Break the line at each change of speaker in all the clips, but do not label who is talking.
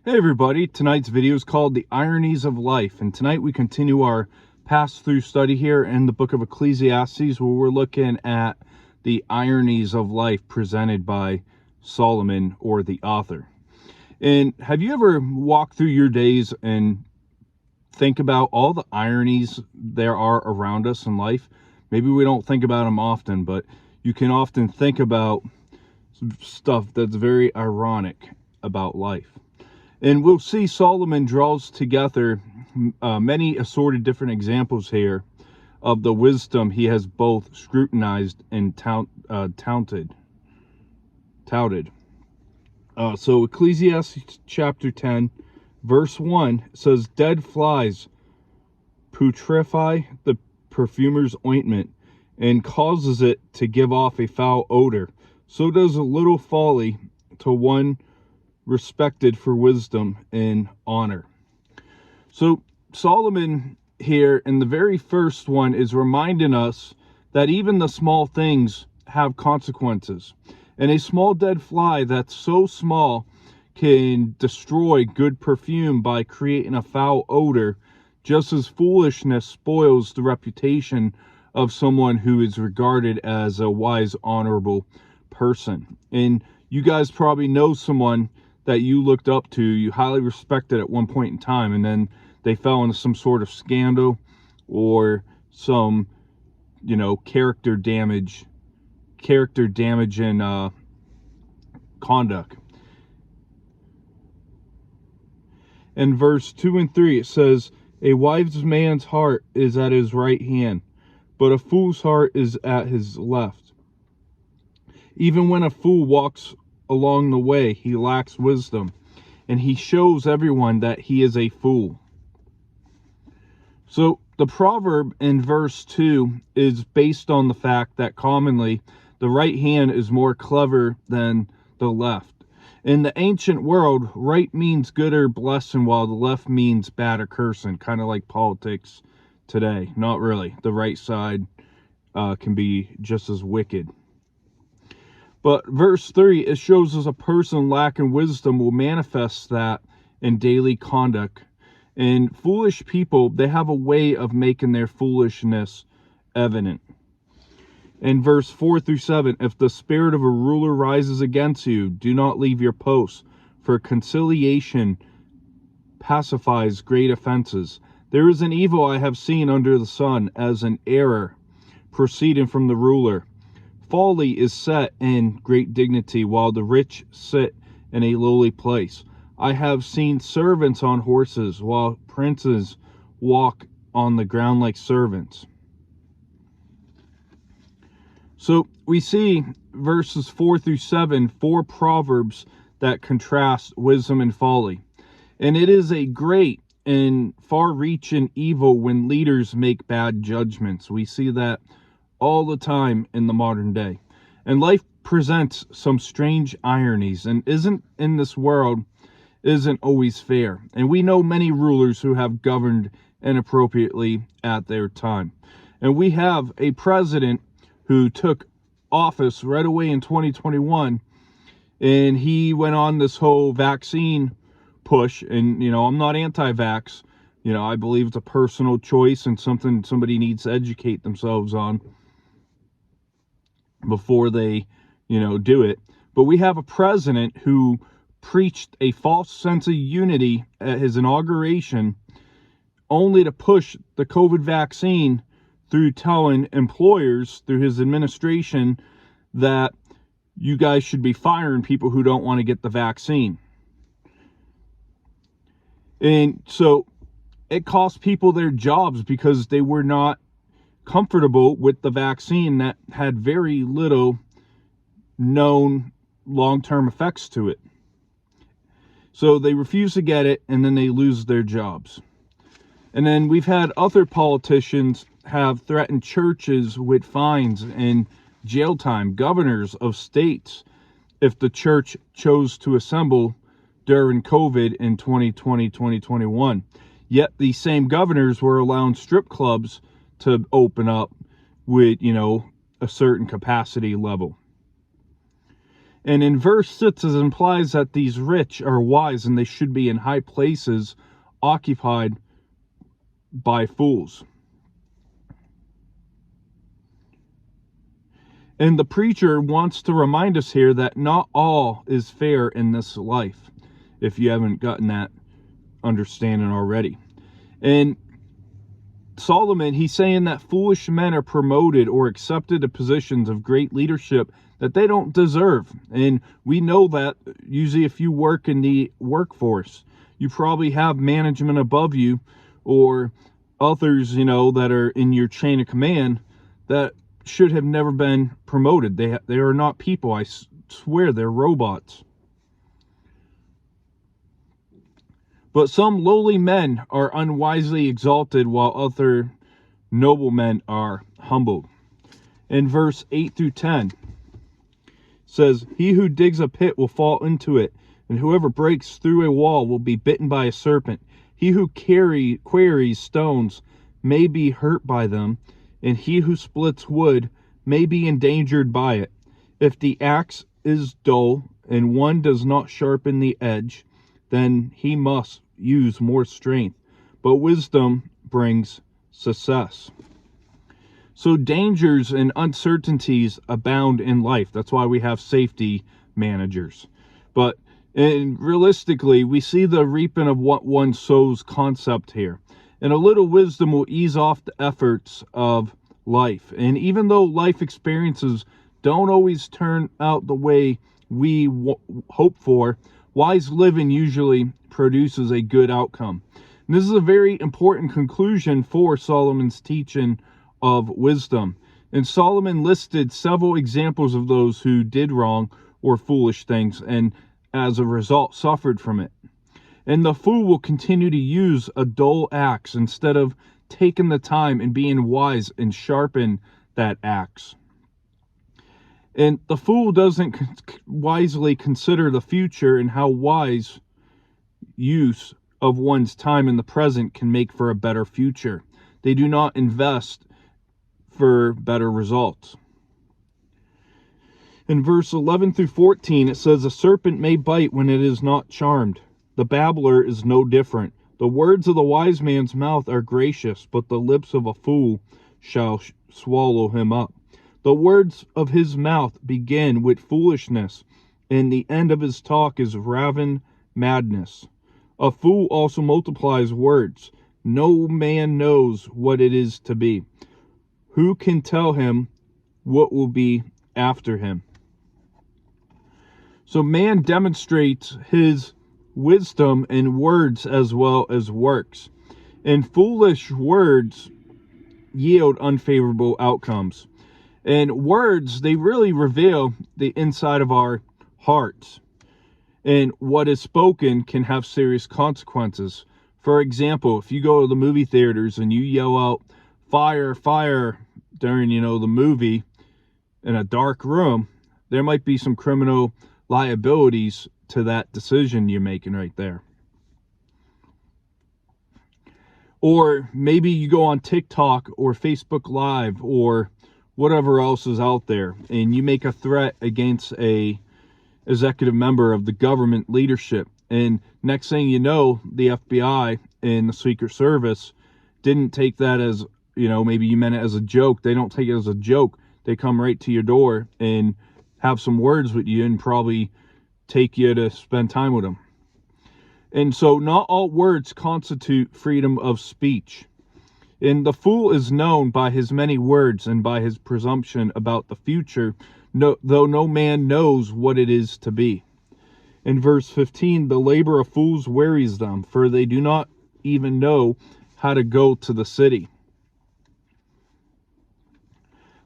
Hey everybody, tonight's video is called The Ironies of Life, and tonight we continue our pass-through study here in the book of Ecclesiastes, where we're looking at the ironies of life presented by Solomon, or the author. And have you ever walked through your days and think about all the ironies there are around us in life? Maybe we don't think about them often, but you can often think about stuff that's very ironic about life. And we'll see Solomon draws together many assorted different examples here of the wisdom he has both scrutinized and touted. So Ecclesiastes chapter 10, verse 1 says, "Dead flies putrefy the perfumer's ointment and causes it to give off a foul odor. So does a little folly to one respected for wisdom and honor." So Solomon here in the very first one is reminding us that even the small things have consequences, and a small dead fly that's so small can destroy good perfume by creating a foul odor, just as foolishness spoils the reputation of someone who is regarded as a wise, honorable person. And you guys probably know someone that you looked up to, you highly respected at one point in time, and then they fell into some sort of scandal or some, character damaging conduct. In verse 2 and 3, it says, "A wise man's heart is at his right hand, but a fool's heart is at his left. Even when a fool walks along the way, he lacks wisdom, and he shows everyone that he is a fool." So the proverb in verse 2 is based on the fact that commonly the right hand is more clever than the left. In the ancient world, right means good or blessing, while the left means bad or cursing, kind of like politics today. Not really. The right side can be just as wicked. But verse 3, it shows us a person lacking wisdom will manifest that in daily conduct. And foolish people, they have a way of making their foolishness evident. In verse 4 through 7, "If the spirit of a ruler rises against you, do not leave your post, for conciliation pacifies great offenses. There is an evil I have seen under the sun, as an error proceeding from the ruler. Folly is set in great dignity, while the rich sit in a lowly place. I have seen servants on horses, while princes walk on the ground like servants." So we see verses 4 through 7, 4 proverbs that contrast wisdom and folly. And it is a great and far-reaching evil when leaders make bad judgments. We see that all the time in the modern day. And life presents some strange ironies, and in this world isn't always fair. And we know many rulers who have governed inappropriately at their time. And we have a president who took office right away in 2021, and he went on this whole vaccine push. And I'm not anti-vax. I believe it's a personal choice and something somebody needs to educate themselves on before they do it. But we have a president who preached a false sense of unity at his inauguration, only to push the COVID vaccine through telling employers through his administration that you guys should be firing people who don't want to get the vaccine. And so it cost people their jobs because they were not comfortable with the vaccine that had very little known long-term effects to it. So they refuse to get it, and then they lose their jobs. And then we've had other politicians have threatened churches with fines and jail time, governors of states, if the church chose to assemble during COVID in 2020, 2021. Yet these same governors were allowing strip clubs to open up with, a certain capacity level. And in verse 6, it implies that these rich are wise and they should be in high places occupied by fools. And the preacher wants to remind us here that not all is fair in this life, if you haven't gotten that understanding already. And Solomon, he's saying that foolish men are promoted or accepted to positions of great leadership that they don't deserve. And we know that usually if you work in the workforce, you probably have management above you or others, that are in your chain of command that should have never been promoted. They are not people. I swear they're robots. But some lowly men are unwisely exalted, while other noble men are humbled. In verse 8 through 10 says, "He who digs a pit will fall into it, and whoever breaks through a wall will be bitten by a serpent. He who quarries stones may be hurt by them, and he who splits wood may be endangered by it. If the axe is dull and one does not sharpen the edge, then he must use more strength. But wisdom brings success." So dangers and uncertainties abound in life. That's why we have safety managers. And realistically, we see the reaping of what one sows concept here. And a little wisdom will ease off the efforts of life. And even though life experiences don't always turn out the way we hope for, wise living usually produces a good outcome. And this is a very important conclusion for Solomon's teaching of wisdom. And Solomon listed several examples of those who did wrong or foolish things and as a result suffered from it. And the fool will continue to use a dull axe instead of taking the time and being wise and sharpen that axe. And the fool doesn't wisely consider the future and how wise use of one's time in the present can make for a better future. They do not invest for better results. In verse 11 through 14, it says, "A serpent may bite when it is not charmed. The babbler is no different. The words of the wise man's mouth are gracious, but the lips of a fool shall swallow him up. The words of his mouth begin with foolishness, and the end of his talk is raven madness. A fool also multiplies words. No man knows what it is to be. Who can tell him what will be after him?" So man demonstrates his wisdom in words as well as works. And foolish words yield unfavorable outcomes. And words, they really reveal the inside of our hearts. And what is spoken can have serious consequences. For example, if you go to the movie theaters and you yell out, "Fire, fire," during, the movie in a dark room, there might be some criminal liabilities to that decision you're making right there. Or maybe you go on TikTok or Facebook Live or whatever else is out there, and you make a threat against a executive member of the government leadership, and next thing you know, the FBI and the Secret Service didn't take that as, maybe you meant it as a joke. They don't take it as a joke. They come right to your door and have some words with you and probably take you to spend time with them. And so not all words constitute freedom of speech. And the fool is known by his many words and by his presumption about the future, though no man knows what it is to be. In verse 15, "The labor of fools wearies them, for they do not even know how to go to the city."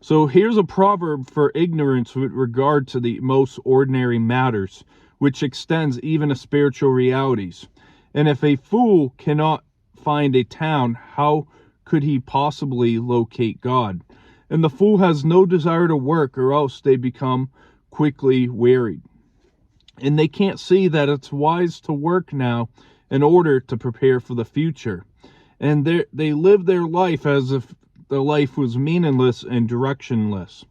So here's a proverb for ignorance with regard to the most ordinary matters, which extends even to spiritual realities. And if a fool cannot find a town, how could he possibly locate God? And the fool has no desire to work, or else they become quickly wearied. And they can't see that it's wise to work now in order to prepare for the future. And they live their life as if their life was meaningless and directionless.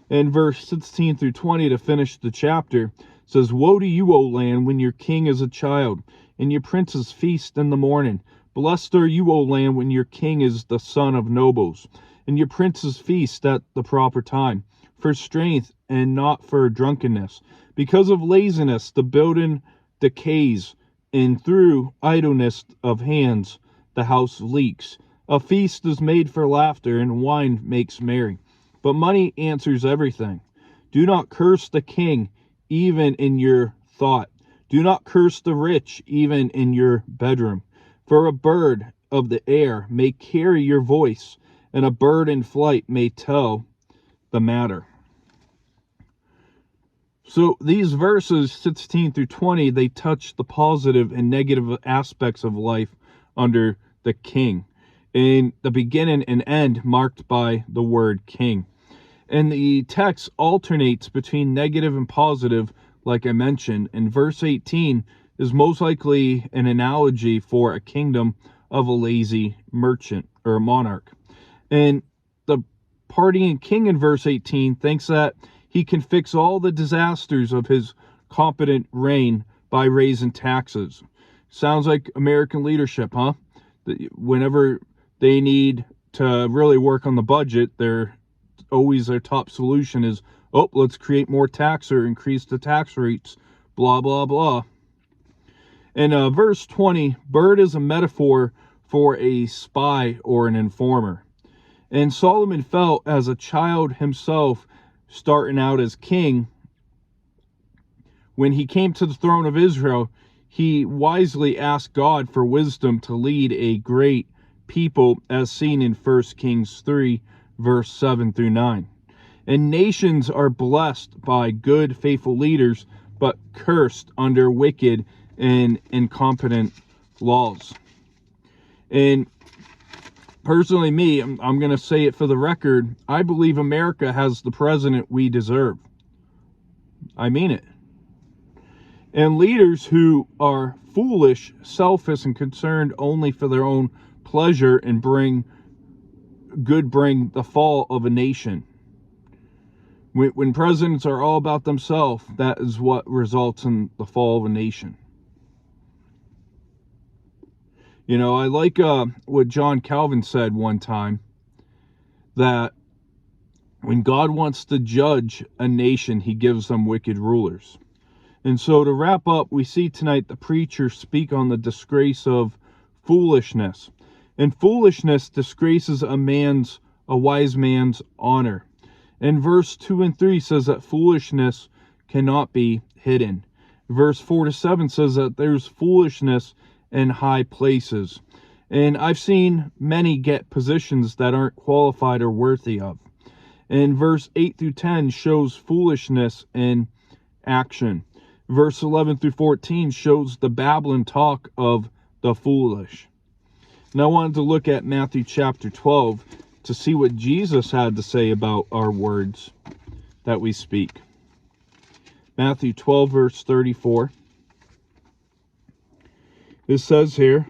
And verse 16 through 20 to finish the chapter says, "Woe to you, O land, when your king is a child, and your princes feast in the morning. Blessed are you, O land, when your king is the son of nobles, and your princes feast at the proper time, for strength and not for drunkenness. Because of laziness the building decays, and through idleness of hands the house leaks. A feast is made for laughter, and wine makes merry, but money answers everything. Do not curse the king, even in your thought. Do not curse the rich, even in your bedroom. For a bird of the air may carry your voice, and a bird in flight may tell the matter." So these verses 16 through 20, they touch the positive and negative aspects of life under the king. In the beginning and end marked by the word king. And the text alternates between negative and positive, like I mentioned. And verse 18 is most likely an analogy for a kingdom of a lazy merchant or a monarch. And the partying king in verse 18 thinks that he can fix all the disasters of his competent reign by raising taxes. Sounds like American leadership, huh? Whenever they need to really work on the budget, their top solution is, oh, let's create more tax or increase the tax rates, blah, blah, blah. And verse 20, bird is a metaphor for a spy or an informer. And Solomon felt as a child himself, starting out as king, when he came to the throne of Israel, he wisely asked God for wisdom to lead a great people, as seen in 1 Kings 3, verse 7 through 9. And nations are blessed by good, faithful leaders, but cursed under wicked and incompetent laws. And personally, I'm going to say it for the record, I believe America has the president we deserve. I mean it. And leaders who are foolish, selfish, and concerned only for their own pleasure and bring the fall of a nation. When presidents are all about themselves, that is what results in the fall of a nation. You know, I like what John Calvin said one time, that when God wants to judge a nation, he gives them wicked rulers. And so to wrap up, we see tonight the preacher speak on the disgrace of foolishness. And foolishness disgraces a wise man's honor. And verse 2 and 3 says that foolishness cannot be hidden. Verse 4 to 7 says that there's foolishness in high places. And I've seen many get positions that aren't qualified or worthy of. And verse 8 through 10 shows foolishness in action. Verse 11 through 14 shows the babbling talk of the foolish. Now I wanted to look at Matthew chapter 12 to see what Jesus had to say about our words that we speak. Matthew 12 verse 34. It says here,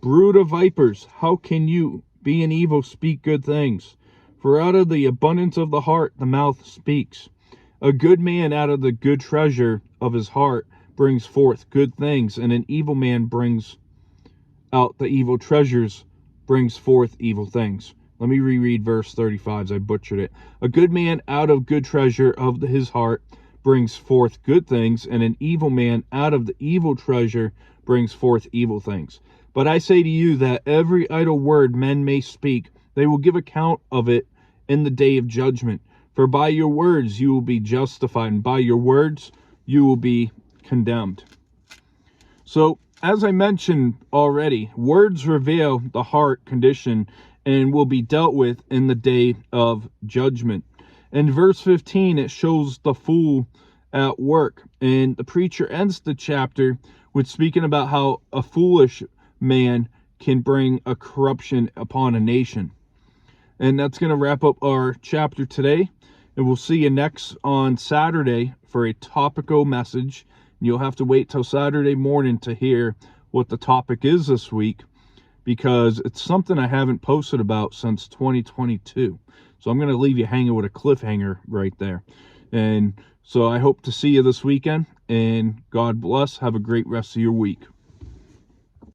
"Brood of vipers, how can you, being evil, speak good things? For out of the abundance of the heart the mouth speaks. A good man out of the good treasure of his heart brings forth good things, and an evil man brings out the evil treasures, brings forth evil things." Let me reread verse 35 as I butchered it. "A good man out of good treasure of his heart brings forth good things, and an evil man out of the evil treasure brings forth evil things. But I say to you that every idle word men may speak, they will give account of it in the day of judgment. For by your words you will be justified, and by your words you will be condemned." So, as I mentioned already, words reveal the heart condition and will be dealt with in the day of judgment. In verse 15, it shows the fool at work. And the preacher ends the chapter with speaking about how a foolish man can bring a corruption upon a nation. And that's going to wrap up our chapter today. And we'll see you next on Saturday for a topical message. You'll have to wait till Saturday morning to hear what the topic is this week, because it's something I haven't posted about since 2022. So I'm going to leave you hanging with a cliffhanger right there. And so I hope to see you this weekend, and God bless. Have a great rest of your week.